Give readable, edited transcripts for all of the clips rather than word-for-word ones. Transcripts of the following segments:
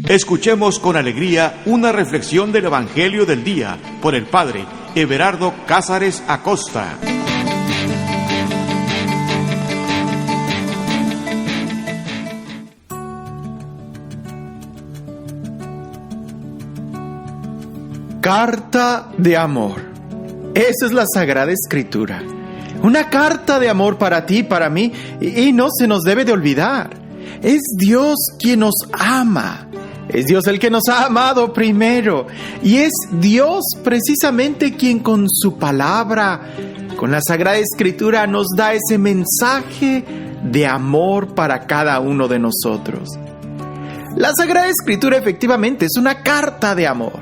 Escuchemos con alegría una reflexión del Evangelio del día por el Padre Everardo Cázares Acosta. Carta de amor. Esa es la Sagrada Escritura. Una carta de amor para ti, para mí, y no se nos debe de olvidar. Es Dios quien nos ama. Es Dios el que nos ha amado primero. Y es Dios precisamente quien con su palabra, con la Sagrada Escritura, nos da ese mensaje de amor para cada uno de nosotros. La Sagrada Escritura efectivamente es una carta de amor.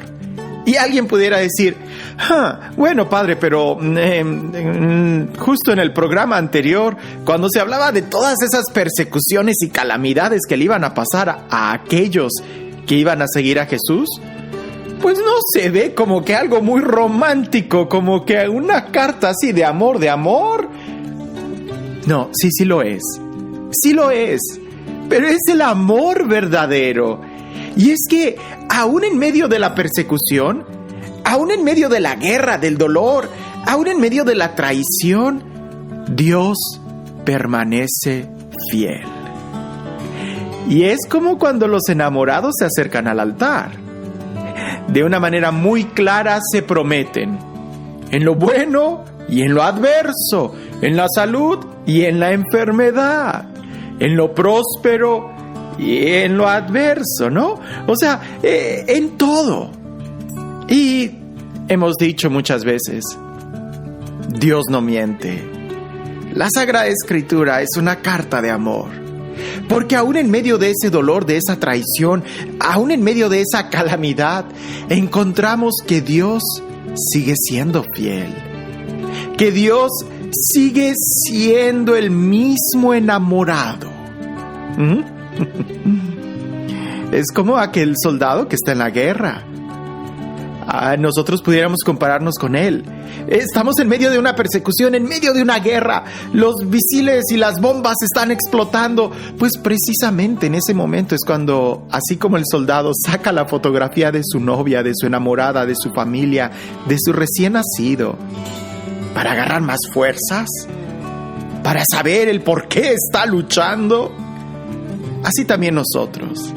Y alguien pudiera decir, bueno, padre, pero justo en el programa anterior, cuando se hablaba de todas esas persecuciones y calamidades que le iban a pasar a aquellos que iban a seguir a Jesús, pues no se ve como que algo muy romántico, como que una carta así de amor, No, sí lo es. Sí lo es. Pero es el amor verdadero. Y es que aún en medio de la persecución, aún en medio de la guerra, del dolor, aún en medio de la traición, Dios permanece fiel. Y es como cuando los enamorados se acercan al altar. De una manera muy clara se prometen, en lo bueno y en lo adverso, en la salud y en la enfermedad, en lo próspero y en lo adverso, ¿no? O sea, en todo. Y hemos dicho muchas veces, Dios no miente. La Sagrada Escritura es una carta de amor. Porque aún en medio de ese dolor, de esa traición, aún en medio de esa calamidad, encontramos que Dios sigue siendo fiel. Que Dios sigue siendo el mismo enamorado. Es como aquel soldado que está en la guerra. Nosotros pudiéramos compararnos con él. Estamos en medio de una persecución, en medio de una guerra. Los misiles y las bombas están explotando. Pues precisamente en ese momento es cuando, así como el soldado saca la fotografía de su novia, de su enamorada, de su familia, de su recién nacido, para agarrar más fuerzas, para saber el por qué está luchando, así también nosotros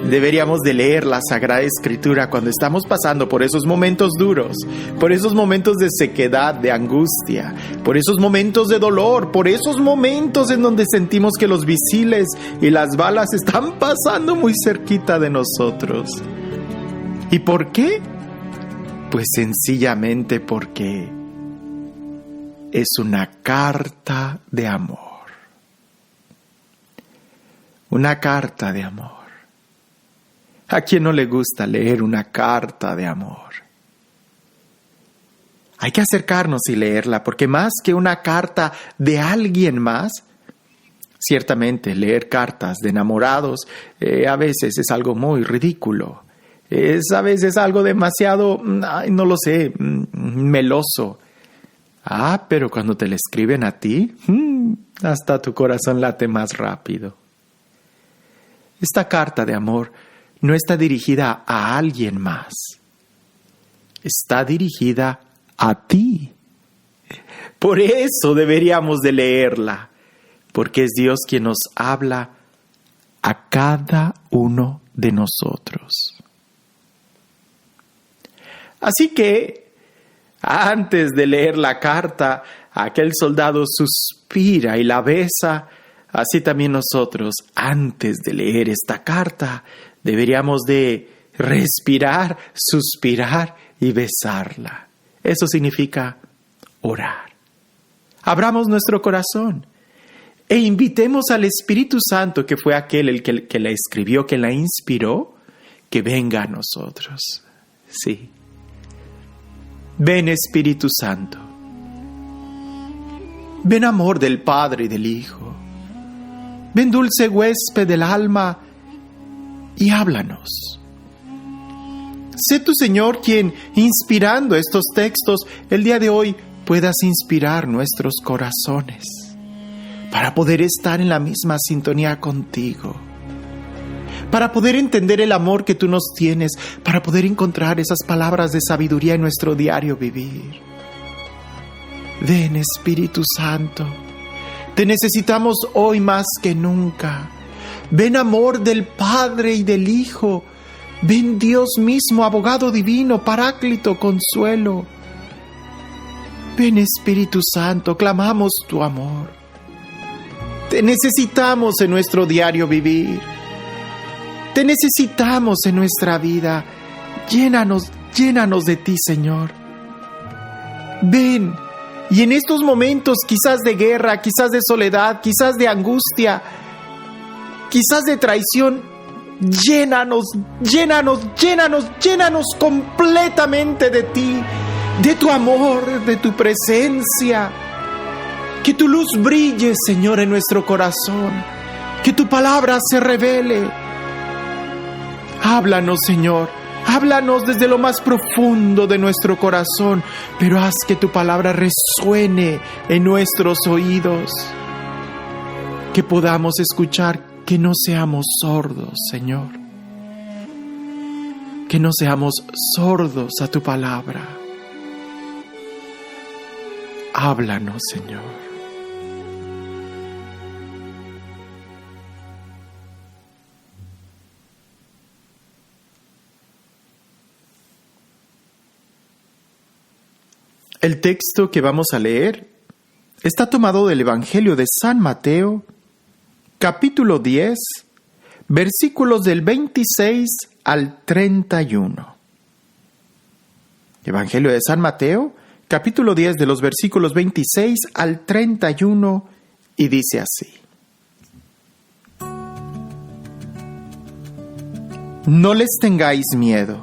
deberíamos de leer la Sagrada Escritura cuando estamos pasando por esos momentos duros, por esos momentos de sequedad, de angustia, por esos momentos de dolor, por esos momentos en donde sentimos que los misiles y las balas están pasando muy cerquita de nosotros. ¿Y por qué? Pues sencillamente porque es una carta de amor. Una carta de amor. ¿A quién no le gusta leer una carta de amor? Hay que acercarnos y leerla, porque más que una carta de alguien más, ciertamente leer cartas de enamorados a veces es algo muy ridículo. Es a veces algo demasiado, no lo sé, meloso. Pero cuando te la escriben a ti, hasta tu corazón late más rápido. Esta carta de amor no está dirigida a alguien más. Está dirigida a ti. Por eso deberíamos de leerla, porque es Dios quien nos habla a cada uno de nosotros. Así que, antes de leer la carta, aquel soldado suspira y la besa. Así también nosotros, antes de leer esta carta, deberíamos de respirar, suspirar y besarla. Eso significa orar. Abramos nuestro corazón e invitemos al Espíritu Santo, que fue aquel el que la escribió, que la inspiró, que venga a nosotros. Sí. Ven, Espíritu Santo. Ven, amor del Padre y del Hijo. Ven, dulce huésped del alma, y háblanos. Sé tu Señor quien, inspirando estos textos, el día de hoy puedas inspirar nuestros corazones para poder estar en la misma sintonía contigo, para poder entender el amor que tú nos tienes, para poder encontrar esas palabras de sabiduría en nuestro diario vivir. Ven, Espíritu Santo, te necesitamos hoy más que nunca. Ven, amor del Padre y del Hijo. Ven, Dios mismo, abogado divino, paráclito, consuelo. Ven, Espíritu Santo, clamamos tu amor. Te necesitamos en nuestro diario vivir. Te necesitamos en nuestra vida. Llénanos de ti, Señor. Ven, y en estos momentos quizás de guerra, quizás de soledad, quizás de angustia, quizás de traición, llénanos completamente de ti, de tu amor, de tu presencia. Que tu luz brille, Señor, en nuestro corazón. Que tu palabra se revele. Háblanos, Señor. Háblanos desde lo más profundo de nuestro corazón, pero haz que tu palabra resuene en nuestros oídos. Que podamos escuchar, que no seamos sordos, Señor. Que no seamos sordos a tu palabra. Háblanos, Señor. El texto que vamos a leer está tomado del Evangelio de San Mateo, capítulo 10, versículos del 26 al 31. Evangelio de San Mateo, capítulo 10, de los versículos 26 al 31, y dice así. No les tengáis miedo,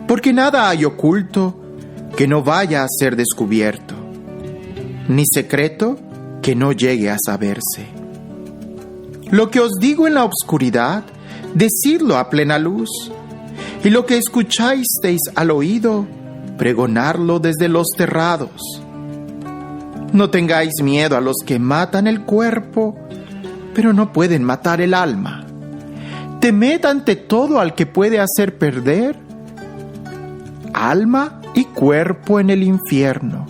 porque nada hay oculto que no vaya a ser descubierto, ni secreto que no llegue a saberse. Lo que os digo en la oscuridad, decidlo a plena luz, y lo que escuchasteis al oído, pregonarlo desde los terrados. No tengáis miedo a los que matan el cuerpo, pero no pueden matar el alma. Temed ante todo al que puede hacer perder alma y cuerpo en el infierno.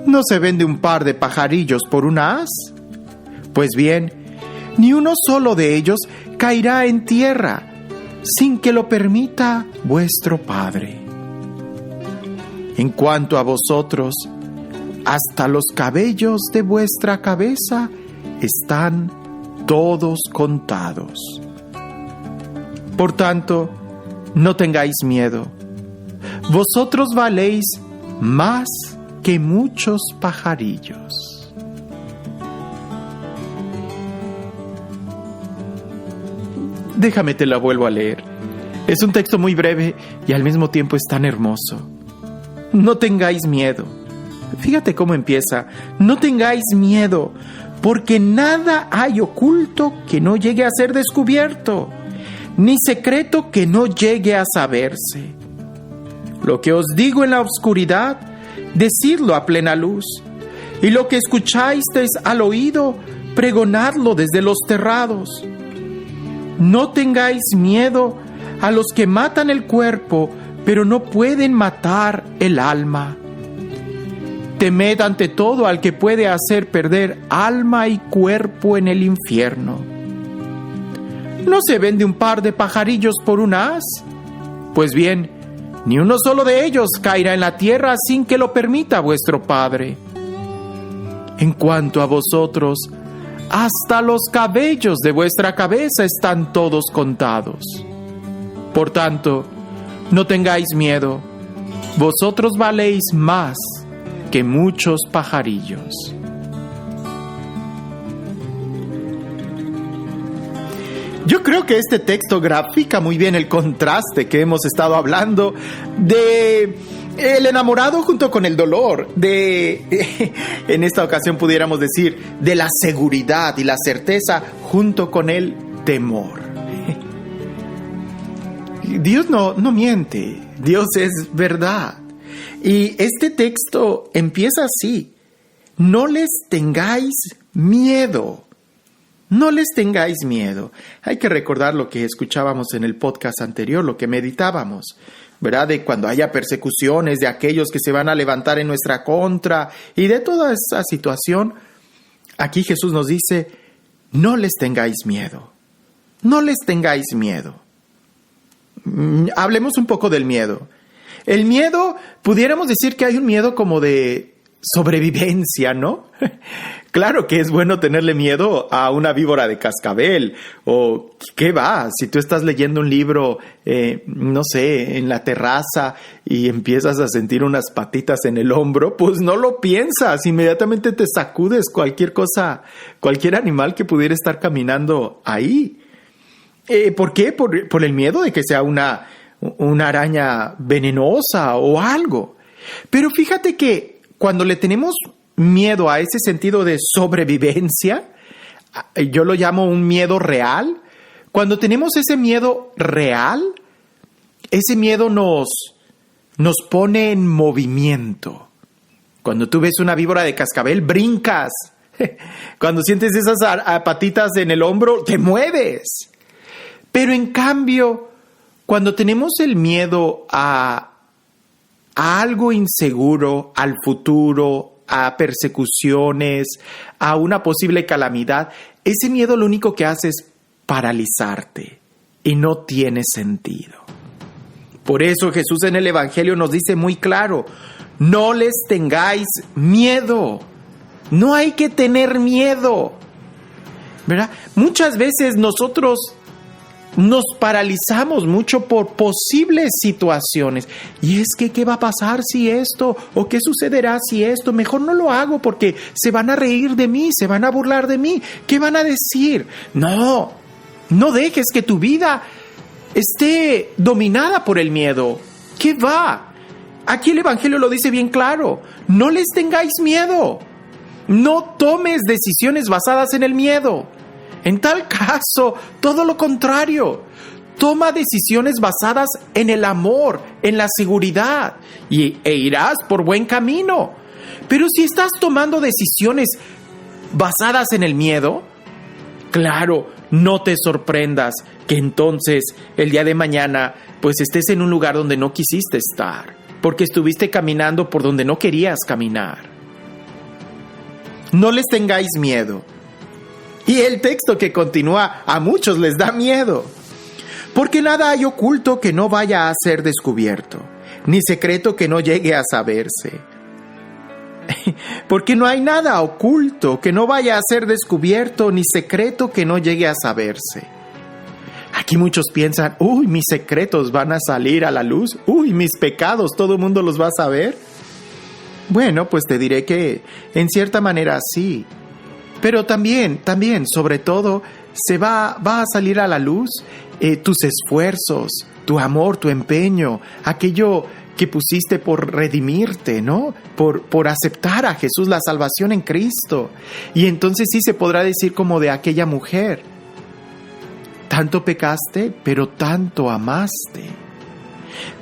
¿No se vende un par de pajarillos por un haz? Pues bien, ni uno solo de ellos caerá en tierra sin que lo permita vuestro Padre. En cuanto a vosotros, hasta los cabellos de vuestra cabeza están todos contados. Por tanto, no tengáis miedo. Vosotros valéis más que muchos pajarillos. Déjame te la vuelvo a leer. Es un texto muy breve y al mismo tiempo es tan hermoso. No tengáis miedo. Fíjate cómo empieza. No tengáis miedo, porque nada hay oculto que no llegue a ser descubierto, ni secreto que no llegue a saberse. Lo que os digo en la oscuridad, decidlo a plena luz, y lo que escuchasteis al oído, pregonadlo desde los terrados. No tengáis miedo a los que matan el cuerpo, pero no pueden matar el alma. Temed ante todo al que puede hacer perder alma y cuerpo en el infierno. ¿No se vende un par de pajarillos por un haz? Pues bien, ni uno solo de ellos caerá en la tierra sin que lo permita vuestro Padre. En cuanto a vosotros, hasta los cabellos de vuestra cabeza están todos contados. Por tanto, no tengáis miedo, vosotros valéis más que muchos pajarillos. Yo creo que este texto grafica muy bien el contraste que hemos estado hablando de el enamorado junto con el dolor, en esta ocasión pudiéramos decir, de la seguridad y la certeza junto con el temor. Dios no miente, Dios es verdad. Y este texto empieza así: no les tengáis miedo. No les tengáis miedo. Hay que recordar lo que escuchábamos en el podcast anterior, lo que meditábamos, ¿verdad? De cuando haya persecuciones, de aquellos que se van a levantar en nuestra contra y de toda esa situación. Aquí Jesús nos dice, no les tengáis miedo. No les tengáis miedo. Hablemos un poco del miedo. El miedo, pudiéramos decir que hay un miedo como de sobrevivencia, ¿no? Claro que es bueno tenerle miedo a una víbora de cascabel, o ¿qué va? Si tú estás leyendo un libro, no sé, en la terraza y empiezas a sentir unas patitas en el hombro, pues no lo piensas, inmediatamente te sacudes cualquier cosa, cualquier animal que pudiera estar caminando ahí. ¿Por qué? Por el miedo de que sea una araña venenosa o algo. Pero fíjate que cuando le tenemos miedo a ese sentido de sobrevivencia, yo lo llamo un miedo real. Cuando tenemos ese miedo real, ese miedo nos pone en movimiento. Cuando tú ves una víbora de cascabel, brincas. Cuando sientes esas patitas en el hombro, te mueves. Pero en cambio, cuando tenemos el miedo a algo inseguro, al futuro, a persecuciones, a una posible calamidad, ese miedo lo único que hace es paralizarte y no tiene sentido. Por eso Jesús en el Evangelio nos dice muy claro, no les tengáis miedo. No hay que tener miedo, ¿verdad? Muchas veces nosotros nos paralizamos mucho por posibles situaciones. Y es que, ¿qué va a pasar si esto? ¿O qué sucederá si esto? Mejor no lo hago porque se van a reír de mí, se van a burlar de mí. ¿Qué van a decir? No dejes que tu vida esté dominada por el miedo. ¿Qué va? Aquí el Evangelio lo dice bien claro. No les tengáis miedo. No tomes decisiones basadas en el miedo. En tal caso, todo lo contrario. Toma decisiones basadas en el amor, en la seguridad, e irás por buen camino. Pero si estás tomando decisiones basadas en el miedo, claro, no te sorprendas que entonces el día de mañana pues estés en un lugar donde no quisiste estar, porque estuviste caminando por donde no querías caminar. No les tengáis miedo. Y el texto que continúa, a muchos les da miedo. Porque nada hay oculto que no vaya a ser descubierto, ni secreto que no llegue a saberse. Porque no hay nada oculto que no vaya a ser descubierto, ni secreto que no llegue a saberse. Aquí muchos piensan, mis secretos van a salir a la luz, mis pecados, todo el mundo los va a saber. Bueno, pues te diré que en cierta manera sí. Pero también, sobre todo, va a salir a la luz tus esfuerzos, tu amor, tu empeño, aquello que pusiste por redimirte, ¿no? Por aceptar a Jesús, la salvación en Cristo. Y entonces sí se podrá decir como de aquella mujer, tanto pecaste, pero tanto amaste.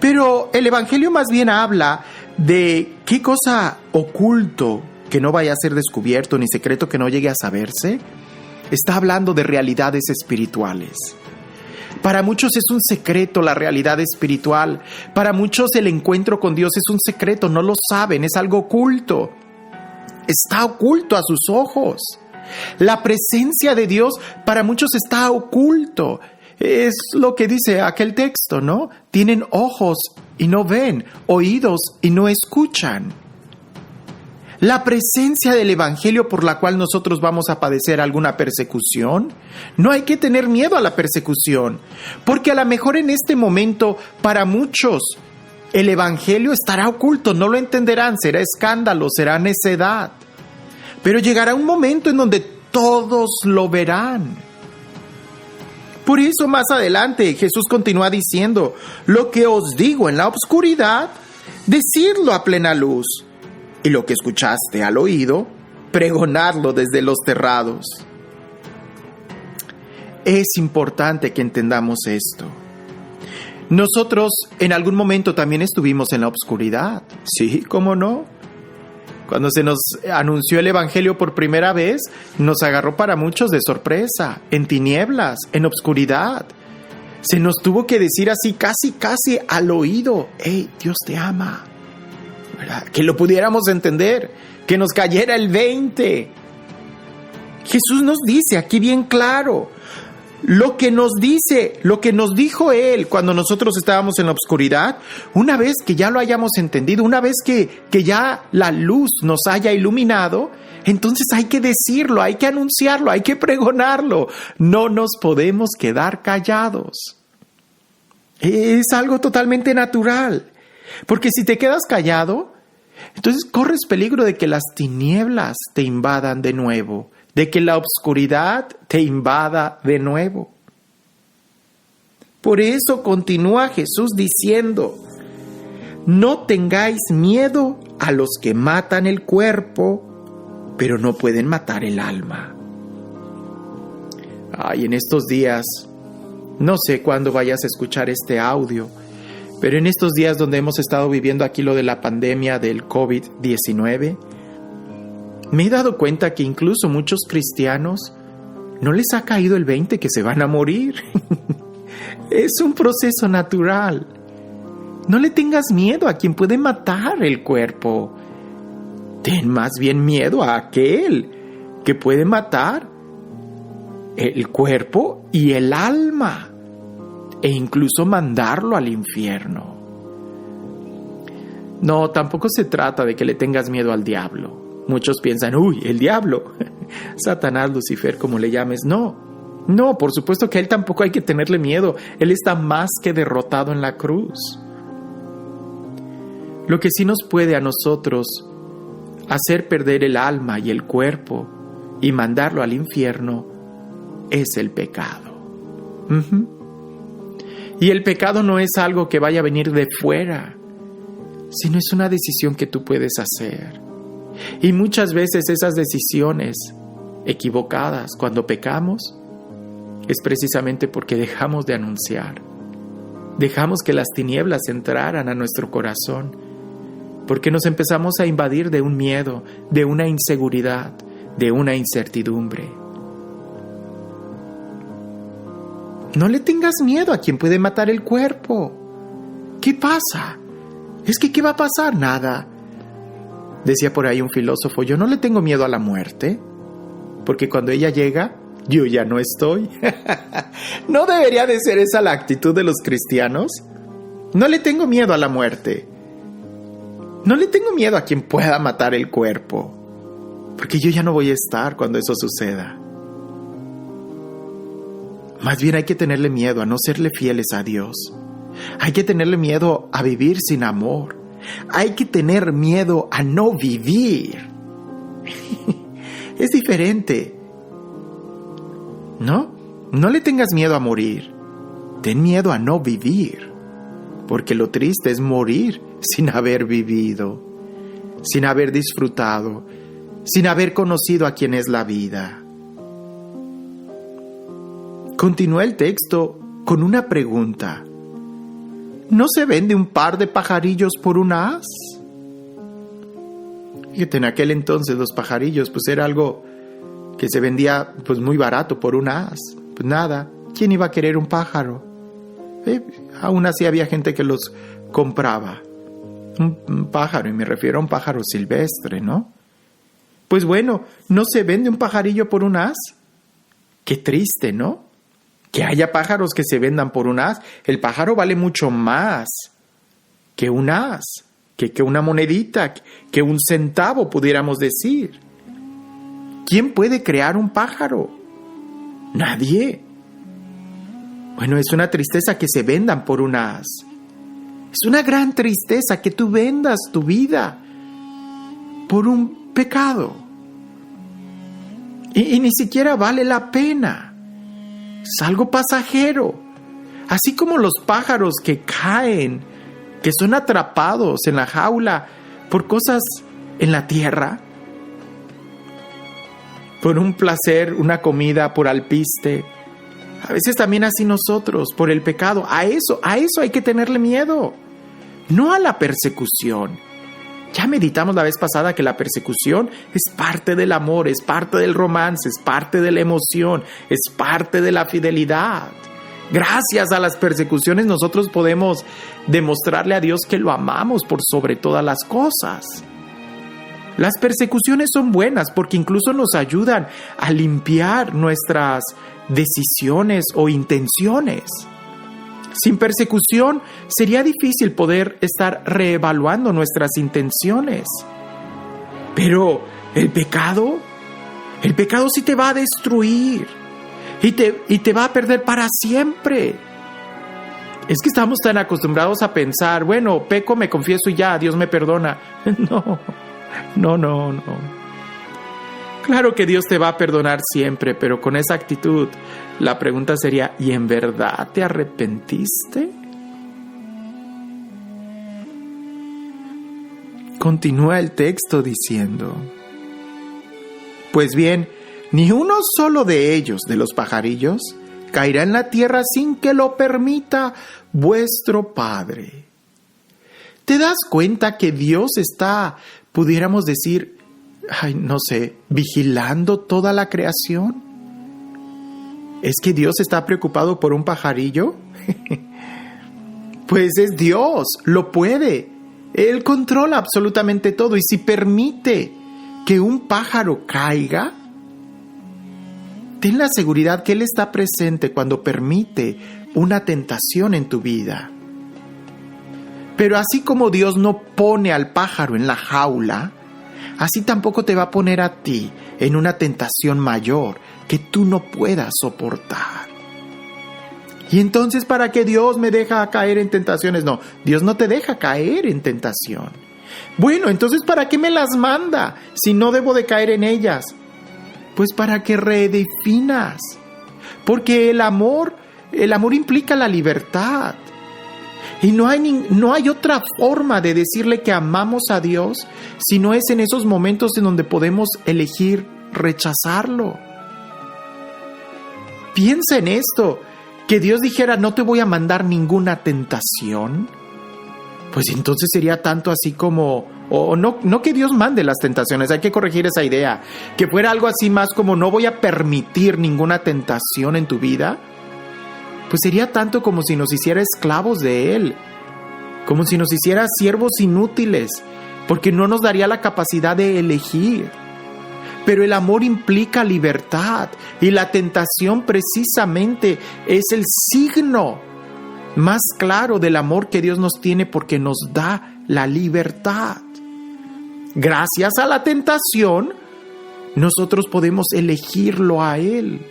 Pero el Evangelio más bien habla de qué cosa oculto que no vaya a ser descubierto, ni secreto que no llegue a saberse. Está hablando de realidades espirituales. Para muchos es un secreto la realidad espiritual. Para muchos el encuentro con Dios es un secreto, no lo saben, es algo oculto. Está oculto a sus ojos. La presencia de Dios para muchos está oculto. Es lo que dice aquel texto, ¿no? Tienen ojos y no ven, oídos y no escuchan. La presencia del Evangelio por la cual nosotros vamos a padecer alguna persecución, no hay que tener miedo a la persecución, porque a lo mejor en este momento para muchos el Evangelio estará oculto, no lo entenderán, será escándalo, será necedad, pero llegará un momento en donde todos lo verán. Por eso más adelante Jesús continúa diciendo, lo que os digo en la oscuridad, decidlo a plena luz. Y lo que escuchaste al oído, pregonarlo desde los terrados. Es importante que entendamos esto. Nosotros en algún momento también estuvimos en la oscuridad. Sí, ¿cómo no? Cuando se nos anunció el Evangelio por primera vez, nos agarró para muchos de sorpresa, en tinieblas, en obscuridad. Se nos tuvo que decir así casi al oído: hey, Dios te ama, ¿verdad? Que lo pudiéramos entender, que nos cayera el 20. Jesús nos dice aquí bien claro lo que nos dice, lo que nos dijo Él cuando nosotros estábamos en la oscuridad. Una vez que ya lo hayamos entendido, una vez que ya la luz nos haya iluminado, entonces hay que decirlo, hay que anunciarlo, hay que pregonarlo. No nos podemos quedar callados. Es algo totalmente natural, porque si te quedas callado, entonces corres peligro de que las tinieblas te invadan de nuevo, de que la oscuridad te invada de nuevo. Por eso continúa Jesús diciendo: no tengáis miedo a los que matan el cuerpo, pero no pueden matar el alma. Ay, en estos días, no sé cuándo vayas a escuchar este audio, pero en estos días donde hemos estado viviendo aquí lo de la pandemia del COVID-19, me he dado cuenta que incluso muchos cristianos no les ha caído el 20 que se van a morir. Es un proceso natural. No le tengas miedo a quien puede matar el cuerpo. Ten más bien miedo a aquel que puede matar el cuerpo y el alma, e incluso mandarlo al infierno. No, tampoco se trata de que le tengas miedo al diablo. Muchos piensan: uy, el diablo, Satanás, Lucifer, como le llames. No, por supuesto que a él tampoco hay que tenerle miedo. Él está más que derrotado en la cruz. Lo que sí nos puede a nosotros hacer perder el alma y el cuerpo y mandarlo al infierno es el pecado. Y el pecado no es algo que vaya a venir de fuera, sino es una decisión que tú puedes hacer. Y muchas veces esas decisiones equivocadas cuando pecamos es precisamente porque dejamos de anunciar, dejamos que las tinieblas entraran a nuestro corazón, porque nos empezamos a invadir de un miedo, de una inseguridad, de una incertidumbre. No le tengas miedo a quien puede matar el cuerpo. ¿Qué pasa? Es que ¿qué va a pasar? Nada. Decía por ahí un filósofo: yo no le tengo miedo a la muerte, porque cuando ella llega, yo ya no estoy. ¿No debería de ser esa la actitud de los cristianos? No le tengo miedo a la muerte. No le tengo miedo a quien pueda matar el cuerpo, porque yo ya no voy a estar cuando eso suceda. Más bien hay que tenerle miedo a no serle fieles a Dios. Hay que tenerle miedo a vivir sin amor. Hay que tener miedo a no vivir. Es diferente. No le tengas miedo a morir. Ten miedo a no vivir. Porque lo triste es morir sin haber vivido, sin haber disfrutado, sin haber conocido a quien es la vida. Continúa el texto con una pregunta: ¿no se vende un par de pajarillos por un as? Fíjate, en aquel entonces los pajarillos pues era algo que se vendía pues muy barato por un as. Pues nada, ¿quién iba a querer un pájaro? Aún así había gente que los compraba. Un pájaro, y me refiero a un pájaro silvestre, ¿no? Pues bueno, ¿no se vende un pajarillo por un as? Qué triste, ¿no? Que haya pájaros que se vendan por un as. El pájaro vale mucho más que un as, que una monedita, que un centavo, pudiéramos decir. ¿Quién puede crear un pájaro? Nadie. Bueno, es una tristeza que se vendan por un as. Es una gran tristeza que tú vendas tu vida por un pecado. Y ni siquiera vale la pena. Es algo pasajero. Así como los pájaros que caen, que son atrapados en la jaula por cosas en la tierra, por un placer, una comida, por alpiste. A veces también así nosotros, por el pecado. A eso hay que tenerle miedo. No a la persecución. Ya meditamos la vez pasada que la persecución es parte del amor, es parte del romance, es parte de la emoción, es parte de la fidelidad. Gracias a las persecuciones nosotros podemos demostrarle a Dios que lo amamos por sobre todas las cosas. Las persecuciones son buenas porque incluso nos ayudan a limpiar nuestras decisiones o intenciones. Sin persecución sería difícil poder estar reevaluando nuestras intenciones. Pero el pecado sí te va a destruir y te va a perder para siempre. Es que estamos tan acostumbrados a pensar, bueno, peco, me confieso y ya, Dios me perdona. No. Claro que Dios te va a perdonar siempre, pero con esa actitud, la pregunta sería, ¿y en verdad te arrepentiste? Continúa el texto diciendo, pues bien, ni uno solo de ellos, de los pajarillos, caerá en la tierra sin que lo permita vuestro Padre. ¿Te das cuenta que Dios está, pudiéramos decir, vigilando toda la creación? ¿Es que Dios está preocupado por un pajarillo? Pues es Dios, lo puede. Él controla absolutamente todo y si permite que un pájaro caiga, ten la seguridad que Él está presente cuando permite una tentación en tu vida. Pero así como Dios no pone al pájaro en la jaula, así tampoco te va a poner a ti en una tentación mayor que tú no puedas soportar. Y entonces, ¿para qué Dios me deja caer en tentaciones? No, Dios no te deja caer en tentación. Bueno, entonces, ¿para qué me las manda si no debo de caer en ellas? Pues para que redefinas. Porque el amor implica la libertad. Y no hay otra forma de decirle que amamos a Dios si no es en esos momentos en donde podemos elegir rechazarlo. Piensa en esto, que Dios dijera no te voy a mandar ninguna tentación. Pues entonces sería tanto así como, no que Dios mande las tentaciones, hay que corregir esa idea, que fuera algo así más como no voy a permitir ninguna tentación en tu vida. Pues sería tanto como si nos hiciera esclavos de Él, como si nos hiciera siervos inútiles, porque no nos daría la capacidad de elegir. Pero el amor implica libertad y la tentación precisamente es el signo más claro del amor que Dios nos tiene porque nos da la libertad. Gracias a la tentación, nosotros podemos elegirlo a Él.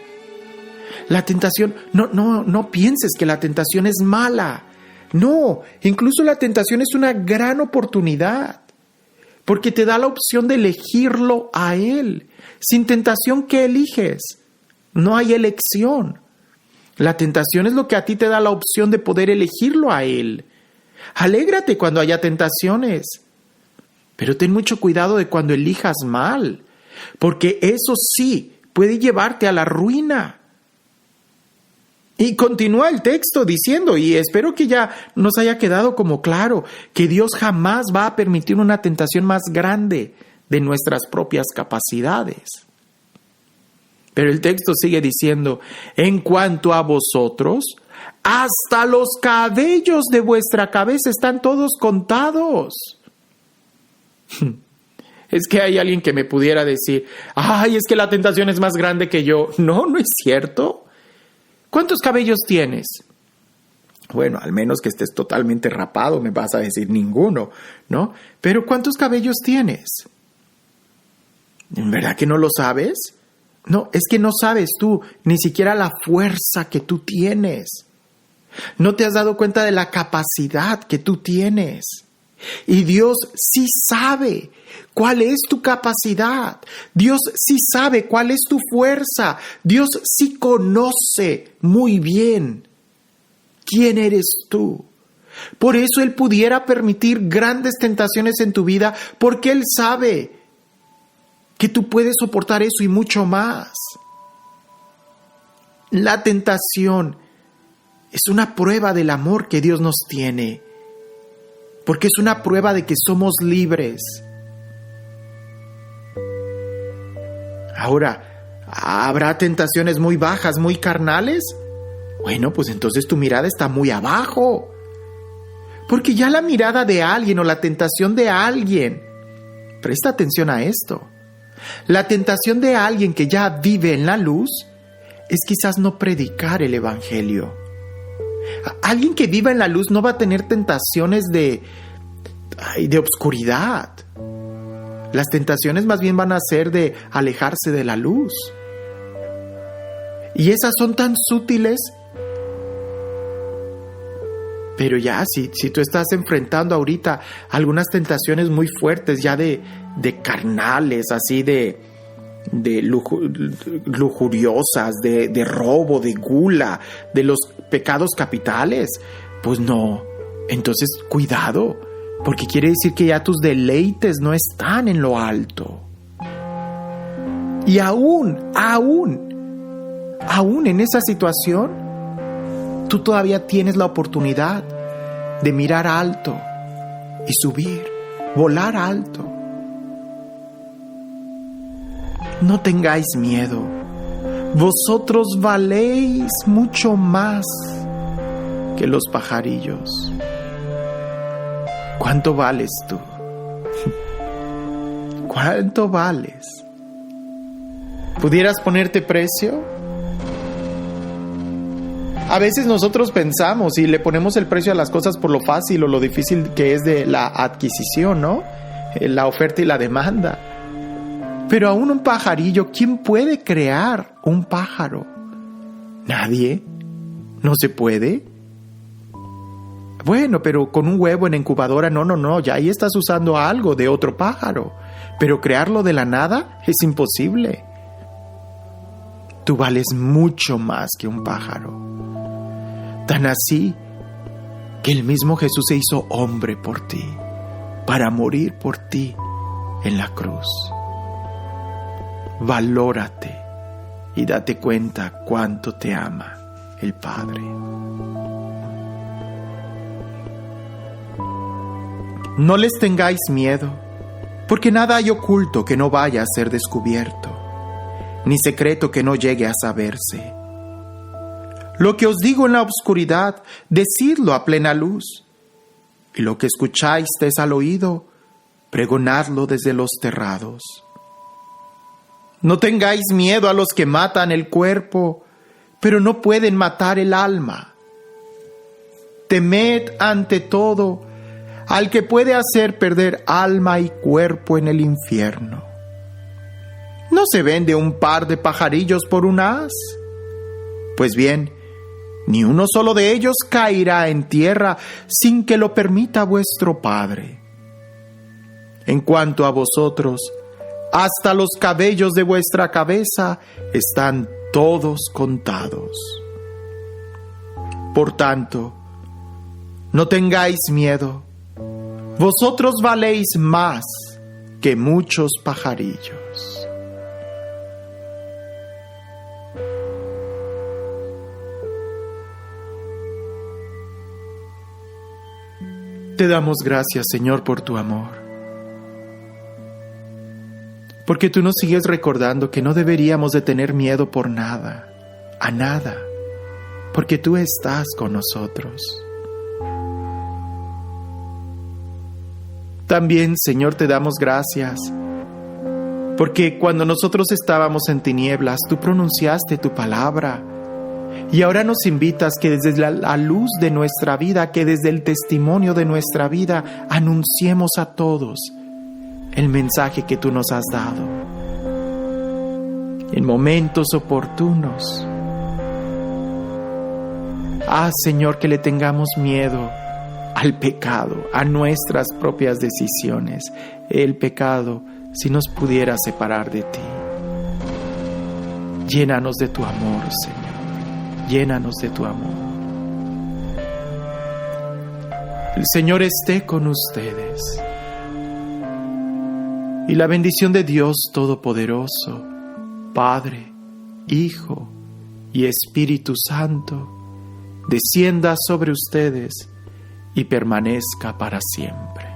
La tentación, no pienses que la tentación es mala. No, incluso la tentación es una gran oportunidad, porque te da la opción de elegirlo a Él. Sin tentación, ¿qué eliges? No hay elección. La tentación es lo que a ti te da la opción de poder elegirlo a Él. Alégrate cuando haya tentaciones, pero ten mucho cuidado de cuando elijas mal, porque eso sí puede llevarte a la ruina. Y continúa el texto diciendo, y espero que ya nos haya quedado como claro, que Dios jamás va a permitir una tentación más grande de nuestras propias capacidades. Pero el texto sigue diciendo, en cuanto a vosotros, hasta los cabellos de vuestra cabeza están todos contados. Es que hay alguien que me pudiera decir, es que la tentación es más grande que yo. No es cierto. ¿Cuántos cabellos tienes? Bueno, al menos que estés totalmente rapado, me vas a decir ninguno, ¿no? Pero ¿cuántos cabellos tienes? ¿En verdad que no lo sabes? No, es que no sabes tú ni siquiera la fuerza que tú tienes. No te has dado cuenta de la capacidad que tú tienes. Y Dios sí sabe cuál es tu capacidad. Dios sí sabe cuál es tu fuerza. Dios sí conoce muy bien quién eres tú. Por eso Él pudiera permitir grandes tentaciones en tu vida, porque Él sabe que tú puedes soportar eso y mucho más. La tentación es una prueba del amor que Dios nos tiene. porque es una prueba de que somos libres. Ahora, ¿habrá tentaciones muy bajas, muy carnales? Bueno, pues entonces tu mirada está muy abajo. Porque ya la mirada de alguien o la tentación de alguien, presta atención a esto, la tentación de alguien que ya vive en la luz es quizás no predicar el evangelio. Alguien que viva en la luz no va a tener tentaciones de obscuridad. Las tentaciones más bien van a ser de alejarse de la luz. Y esas son tan sutiles. Pero ya, si tú estás enfrentando ahorita algunas tentaciones muy fuertes ya de carnales, así de lujuriosas, de robo, de gula, de los pecados capitales, pues no. Entonces, cuidado, porque quiere decir que ya tus deleites no están en lo alto. Y aún en esa situación, tú todavía tienes la oportunidad de mirar alto y subir, volar alto. No tengáis miedo. Vosotros valéis mucho más que los pajarillos. ¿Cuánto vales tú? ¿Cuánto vales? ¿Pudieras ponerte precio? A veces nosotros pensamos y le ponemos el precio a las cosas por lo fácil o lo difícil que es de la adquisición, ¿no? La oferta y la demanda. Pero aún un pajarillo, ¿quién puede crear un pájaro? ¿Nadie? ¿No se puede? Bueno, pero con un huevo en incubadora, no, ya ahí estás usando algo de otro pájaro. Pero crearlo de la nada es imposible. Tú vales mucho más que un pájaro. Tan así que el mismo Jesús se hizo hombre por ti, para morir por ti en la cruz. Valórate y date cuenta cuánto te ama el Padre. No les tengáis miedo, porque nada hay oculto que no vaya a ser descubierto, ni secreto que no llegue a saberse. Lo que os digo en la oscuridad, decidlo a plena luz, y lo que escucháis al oído, pregonadlo desde los terrados. No tengáis miedo a los que matan el cuerpo, pero no pueden matar el alma. Temed ante todo al que puede hacer perder alma y cuerpo en el infierno. ¿No se vende un par de pajarillos por un haz? Pues bien, ni uno solo de ellos caerá en tierra sin que lo permita vuestro Padre. En cuanto a vosotros, hasta los cabellos de vuestra cabeza están todos contados. Por tanto, no tengáis miedo. Vosotros valéis más que muchos pajarillos. Te damos gracias, Señor, por tu amor. Porque tú nos sigues recordando que no deberíamos de tener miedo por nada, a nada, porque tú estás con nosotros. También, Señor, te damos gracias, porque cuando nosotros estábamos en tinieblas, tú pronunciaste tu palabra, y ahora nos invitas que desde la luz de nuestra vida, que desde el testimonio de nuestra vida, anunciemos a todos el mensaje que tú nos has dado. En momentos oportunos. Señor, que le tengamos miedo al pecado, a nuestras propias decisiones. El pecado, si nos pudiera separar de ti. Llénanos de tu amor, Señor. Llénanos de tu amor. El Señor esté con ustedes. Y la bendición de Dios Todopoderoso, Padre, Hijo y Espíritu Santo, descienda sobre ustedes y permanezca para siempre.